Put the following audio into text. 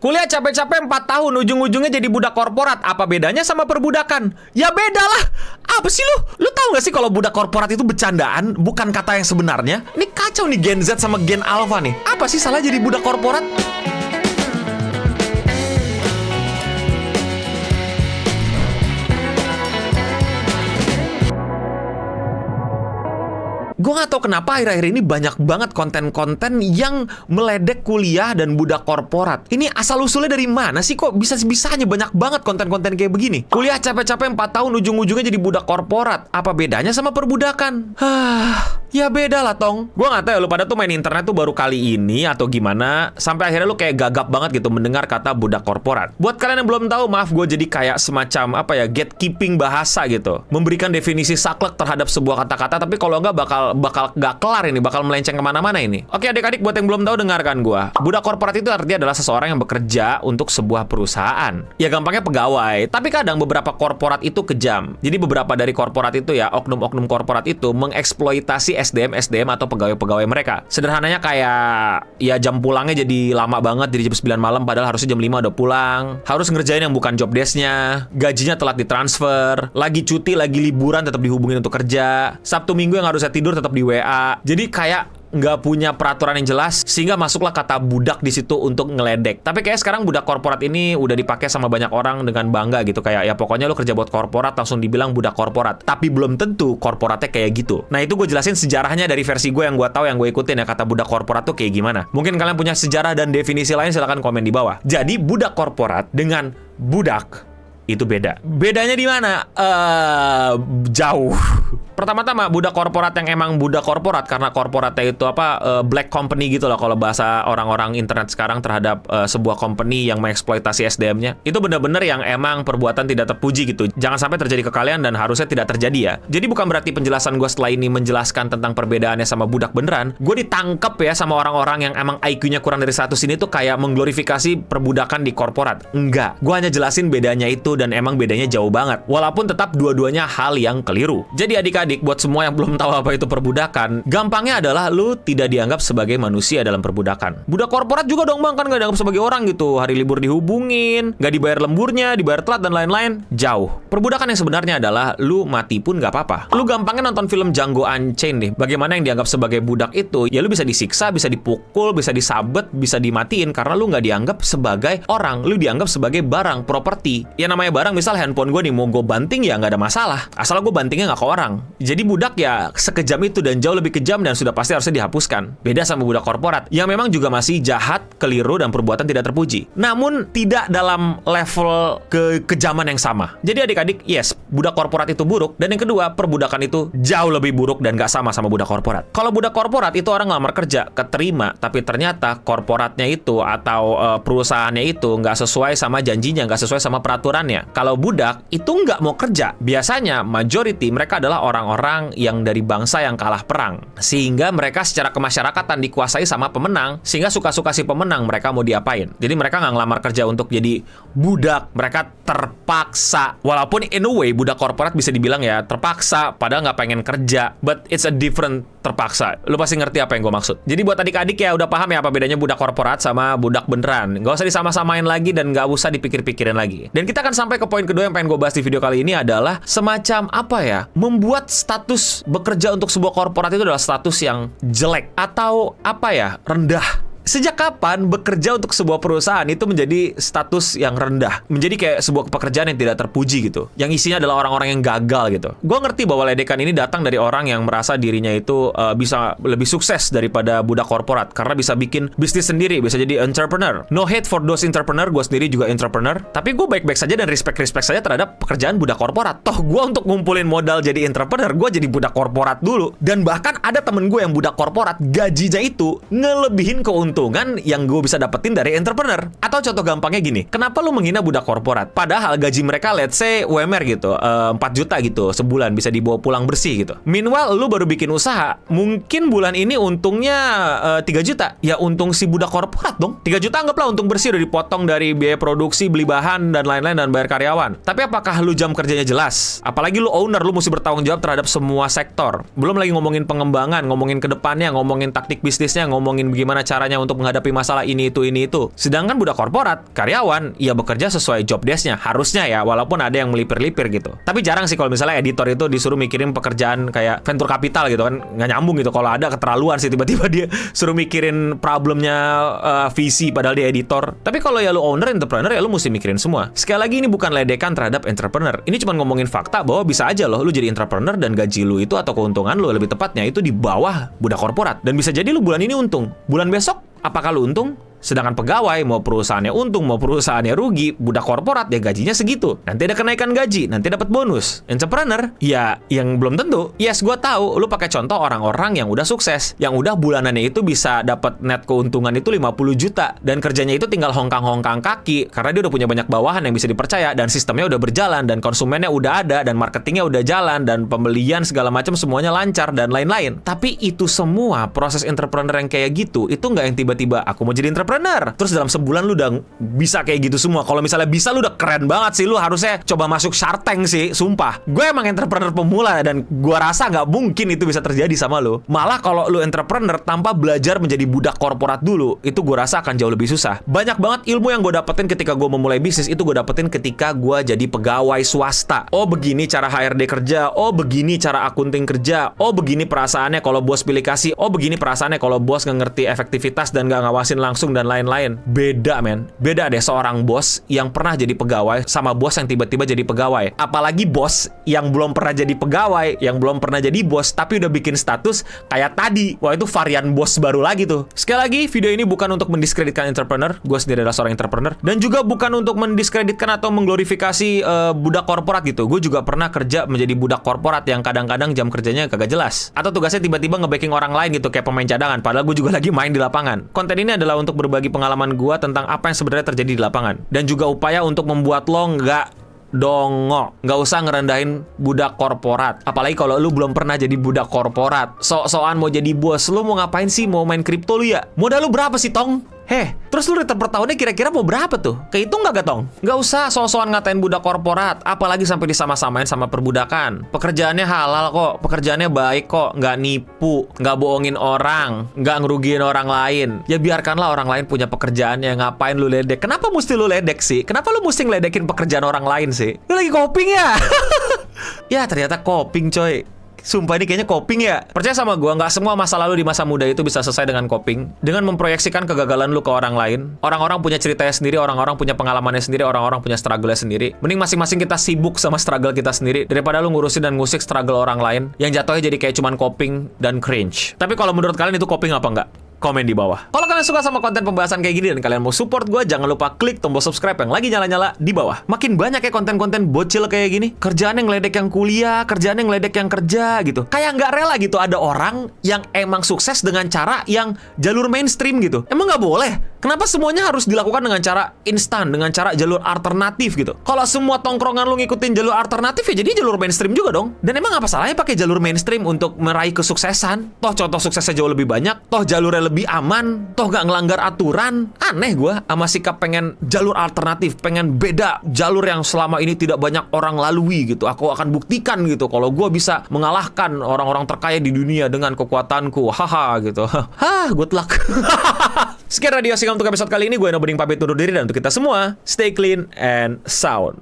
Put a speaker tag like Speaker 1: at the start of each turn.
Speaker 1: Kuliah capek-capek 4 tahun, ujung-ujungnya jadi budak korporat. Apa bedanya sama perbudakan? Ya beda lah. Apa sih lu? Lu tahu gak sih kalau budak korporat itu bercandaan, bukan kata yang sebenarnya? Ini kacau nih Gen Z sama Gen Alpha nih. Apa sih salah jadi budak korporat? Gue gak tau kenapa akhir-akhir ini banyak banget konten-konten yang meledek kuliah dan budak korporat. Ini asal-usulnya dari mana sih? Kok bisa-bisanya banyak banget konten-konten kayak begini? Kuliah capek-capek 4 tahun, ujung-ujungnya jadi budak korporat. Apa bedanya sama perbudakan? Ya beda lah, Tong. Gue gak tahu ya, lu pada tuh main internet tuh baru kali ini atau gimana, sampai akhirnya lu kayak gagap banget gitu mendengar kata budak korporat. Buat kalian yang belum tahu, maaf, gue jadi kayak semacam gatekeeping bahasa gitu. Memberikan definisi saklek terhadap sebuah kata-kata, tapi kalau enggak bakal gak kelar ini, bakal melenceng kemana-mana ini. Oke adik-adik, buat yang belum tahu, dengarkan gua. Budak korporat itu artinya adalah seseorang yang bekerja untuk sebuah perusahaan. Ya gampangnya pegawai, tapi kadang beberapa korporat itu kejam. Jadi beberapa dari korporat itu ya, oknum-oknum korporat itu mengeksploitasi SDM atau pegawai-pegawai mereka. Sederhananya kayak, ya jam pulangnya jadi lama banget, jadi jam 9 malam, padahal harusnya jam 5 udah pulang. Harus ngerjain yang bukan job desk-nya, gajinya telat ditransfer, lagi cuti, lagi liburan tetap dihubungin untuk kerja, Sabtu Minggu yang harusnya tidur tetap di WA. Jadi kayak nggak punya peraturan yang jelas, sehingga masuklah kata budak di situ untuk ngeledek. Tapi kayak sekarang budak korporat ini udah dipakai sama banyak orang dengan bangga gitu, kayak ya pokoknya lu kerja buat korporat langsung dibilang budak korporat. Tapi belum tentu korporatnya kayak gitu. Nah itu gue jelasin sejarahnya dari versi gue yang gue tahu, yang gue ikutin ya, kata budak korporat tuh kayak gimana. Mungkin kalian punya sejarah dan definisi lain, silahkan komen di bawah. Jadi budak korporat dengan budak itu beda. Bedanya di mana? Jauh. Pertama-tama, budak korporat yang emang budak korporat karena korporatnya itu black company gitu lah kalau bahasa orang-orang internet sekarang terhadap sebuah company yang mengeksploitasi SDM-nya. Itu benar-benar yang emang perbuatan tidak terpuji gitu. Jangan sampai terjadi ke kalian dan harusnya tidak terjadi ya. Jadi bukan berarti penjelasan gue setelah ini menjelaskan tentang perbedaannya sama budak beneran. Gue ditangkap ya sama orang-orang yang emang IQ-nya kurang dari 100 ini tuh kayak mengglorifikasi perbudakan di korporat. Enggak. Gue hanya jelasin bedanya itu dan emang bedanya jauh banget. Walaupun tetap dua-duanya hal yang keliru. Jadi adik-adik, buat semua yang belum tahu apa itu perbudakan, gampangnya adalah lu tidak dianggap sebagai manusia dalam perbudakan. Budak korporat juga dong bang, kan gak dianggap sebagai orang gitu. Hari libur dihubungin, gak dibayar lemburnya, dibayar telat dan lain-lain. Jauh. Perbudakan yang sebenarnya adalah lu mati pun gak apa-apa. Lu gampangnya nonton film Django Unchained deh. Bagaimana yang dianggap sebagai budak itu, ya lu bisa disiksa, bisa dipukul, bisa disabet, bisa dimatiin karena lu gak dianggap sebagai orang. Lu dianggap sebagai barang, properti. Ya namanya barang, misal handphone gue nih mau gue banting ya gak ada masalah. Asal gue bantingnya gak ke orang. Jadi budak ya sekejam itu dan jauh lebih kejam dan sudah pasti harusnya dihapuskan. Beda sama budak korporat yang memang juga masih jahat, keliru, dan perbuatan tidak terpuji. Namun tidak dalam level kekejaman yang sama. Jadi adik-adik, yes, budak korporat itu buruk. Dan yang kedua, perbudakan itu jauh lebih buruk dan gak sama budak korporat. Kalau budak korporat itu orang ngelamar kerja, keterima, tapi ternyata korporatnya itu atau perusahaannya itu gak sesuai sama janjinya, gak sesuai sama peraturannya. Kalau budak itu gak mau kerja. Biasanya majority mereka adalah orang-orang yang dari bangsa yang kalah perang, sehingga mereka secara kemasyarakatan dikuasai sama pemenang, sehingga suka-suka si pemenang mereka mau diapain. Jadi mereka nggak ngelamar kerja untuk jadi budak, mereka terpaksa. Walaupun in a way budak korporat bisa dibilang ya terpaksa, padahal nggak pengen kerja, but it's a different terpaksa. Lu pasti ngerti apa yang gue maksud. Jadi buat adik-adik ya udah paham ya apa bedanya budak korporat sama budak beneran. Nggak usah disama-samain lagi dan nggak usah dipikir-pikirin lagi. Dan kita akan sampai ke poin kedua yang pengen gue bahas di video kali ini adalah semacam membuat status bekerja untuk sebuah korporat itu adalah status yang jelek atau rendah. Sejak kapan bekerja untuk sebuah perusahaan itu menjadi status yang rendah? Menjadi kayak sebuah pekerjaan yang tidak terpuji gitu. Yang isinya adalah orang-orang yang gagal gitu. Gue ngerti bahwa ledekan ini datang dari orang yang merasa dirinya itu bisa lebih sukses daripada budak korporat. Karena bisa bikin bisnis sendiri, bisa jadi entrepreneur. No hate for those entrepreneur, gue sendiri juga entrepreneur. Tapi gue baik-baik saja dan respect saja terhadap pekerjaan budak korporat. Toh gue untuk ngumpulin modal jadi entrepreneur, gue jadi budak korporat dulu. Dan bahkan ada temen gue yang budak korporat, gajinya itu ngelebihin keuntungan yang gue bisa dapetin dari entrepreneur. Atau contoh gampangnya gini, kenapa lu menghina budak korporat? Padahal gaji mereka let's say UMR gitu, 4 juta gitu sebulan, bisa dibawa pulang bersih gitu. Meanwhile lu baru bikin usaha, mungkin bulan ini untungnya 3 juta. Ya untung si budak korporat dong. 3 juta anggaplah untung bersih, udah dipotong dari biaya produksi, beli bahan dan lain-lain dan bayar karyawan. Tapi apakah lu jam kerjanya jelas? Apalagi lu owner, lu mesti bertanggung jawab terhadap semua sektor. Belum lagi ngomongin pengembangan, ngomongin ke depannya, ngomongin taktik bisnisnya, ngomongin bagaimana caranya untuk menghadapi masalah ini itu. Sedangkan budak korporat, karyawan, ya bekerja sesuai job desk-nya. Harusnya ya, walaupun ada yang melipir-lipir gitu. Tapi jarang sih kalau misalnya editor itu disuruh mikirin pekerjaan kayak venture capital gitu kan. Nggak nyambung gitu. Kalau ada keterlaluan sih, tiba-tiba dia suruh mikirin problemnya VC padahal dia editor. Tapi kalau ya lu owner, entrepreneur, ya lu mesti mikirin semua. Sekali lagi ini bukan ledekan terhadap entrepreneur. Ini cuma ngomongin fakta bahwa bisa aja loh lu jadi entrepreneur dan gaji lu itu atau keuntungan lu lebih tepatnya itu di bawah budak korporat. Dan bisa jadi lu bulan ini untung. Bulan besok apakah lu untung? Sedangkan pegawai, mau perusahaannya untung, mau perusahaannya rugi, budak korporat ya gajinya segitu. Nanti ada kenaikan gaji, nanti dapat bonus. Entrepreneur, ya yang belum tentu. Yes, gue tahu, lu pakai contoh orang-orang yang udah sukses, yang udah bulanannya itu bisa dapat net keuntungan itu 50 juta. Dan kerjanya itu tinggal hongkang-hongkang kaki, karena dia udah punya banyak bawahan yang bisa dipercaya, dan sistemnya udah berjalan, dan konsumennya udah ada, dan marketingnya udah jalan, dan pembelian segala macam semuanya lancar, dan lain-lain. Tapi itu semua, proses entrepreneur yang kayak gitu, itu nggak yang tiba-tiba, aku mau jadi entrepreneur, terus dalam sebulan lu udah bisa kayak gitu semua. Kalau misalnya bisa, lu udah keren banget sih. Lu harusnya coba masuk Shark Tank sih, sumpah. Gue emang entrepreneur pemula dan gue rasa nggak mungkin itu bisa terjadi sama lu. Malah kalau lu entrepreneur tanpa belajar menjadi budak korporat dulu, itu gue rasa akan jauh lebih susah. Banyak banget ilmu yang gue dapetin ketika gue memulai bisnis, itu gue dapetin ketika gue jadi pegawai swasta. Oh begini cara HRD kerja, oh begini cara akunting kerja, oh begini perasaannya kalau bos pilih kasih, oh begini perasaannya kalau bos nggak ngerti efektivitas dan nggak ngawasin langsung dan lain-lain. Beda men. Beda deh seorang bos yang pernah jadi pegawai sama bos yang tiba-tiba jadi pegawai. Apalagi bos yang belum pernah jadi pegawai, yang belum pernah jadi bos tapi udah bikin status kayak tadi. Wah, itu varian bos baru lagi tuh. Sekali lagi, video ini bukan untuk mendiskreditkan entrepreneur. Gue sendiri adalah seorang entrepreneur. Dan juga bukan untuk mendiskreditkan atau mengglorifikasi budak korporat gitu. Gue juga pernah kerja menjadi budak korporat yang kadang-kadang jam kerjanya kagak jelas. Atau tugasnya tiba-tiba nge-backing orang lain gitu kayak pemain cadangan. Padahal gue juga lagi main di lapangan. Konten ini adalah untuk berbagi pengalaman gue tentang apa yang sebenarnya terjadi di lapangan. Dan juga upaya untuk membuat lo nggak dongo. Nggak usah ngerendahin budak korporat. Apalagi kalau lu belum pernah jadi budak korporat. Sok-sokan mau jadi bos. Lu mau ngapain sih? Mau main kripto lu ya? Modal lu berapa sih, Tong? Terus lu return per tahunnya kira-kira mau berapa tuh? Kehitung nggak, Tong? Nggak usah sok-sokan ngatain budak korporat. Apalagi sampai disama-samain sama perbudakan. Pekerjaannya halal kok. Pekerjaannya baik kok. Nggak nipu. Nggak bohongin orang. Nggak ngerugiin orang lain. Ya biarkanlah orang lain punya pekerjaannya. Ngapain lu ledek? Kenapa mesti lu ledek sih? Kenapa lu mesti ngeledekin pekerjaan orang lain sih? Lu lagi coping ya? Ya ternyata coping, coy. Sumpah ini kayaknya coping ya. Percaya sama gue, nggak semua masa lalu di masa muda itu bisa selesai dengan coping. Dengan memproyeksikan kegagalan lu ke orang lain. Orang-orang punya ceritanya sendiri, orang-orang punya pengalamannya sendiri, orang-orang punya struggle-nya sendiri. Mending masing-masing kita sibuk sama struggle kita sendiri daripada lu ngurusin dan ngusik struggle orang lain yang jatuhnya jadi kayak cuman coping dan cringe. Tapi kalau menurut kalian itu coping apa enggak? Komen di bawah. Kalau kalian suka sama konten pembahasan kayak gini dan kalian mau support gue, jangan lupa klik tombol subscribe yang lagi nyala-nyala di bawah. Makin banyak ya konten-konten bocil kayak gini. Kerjaan yang ngeledek yang kuliah, kerjaan yang ngeledek yang kerja gitu. Kayak nggak rela gitu ada orang yang emang sukses dengan cara yang jalur mainstream gitu. Emang nggak boleh? Kenapa semuanya harus dilakukan dengan cara instan, dengan cara jalur alternatif gitu? Kalau semua tongkrongan lu ngikutin jalur alternatif ya jadi jalur mainstream juga dong. Dan emang apa salahnya pakai jalur mainstream untuk meraih kesuksesan? Toh contoh suksesnya jauh lebih banyak, toh jalurnya lebih aman, toh gak ngelanggar aturan. Aneh gue sama sikap pengen jalur alternatif, pengen beda jalur yang selama ini tidak banyak orang lalui gitu. Aku akan buktikan gitu kalau gue bisa mengalahkan orang-orang terkaya di dunia dengan kekuatanku. Haha gitu. Hah, good luck. Sekian Radio Asik untuk episode kali ini. Gue Eno Bening pamit undur diri dan untuk kita semua, stay clean and sound.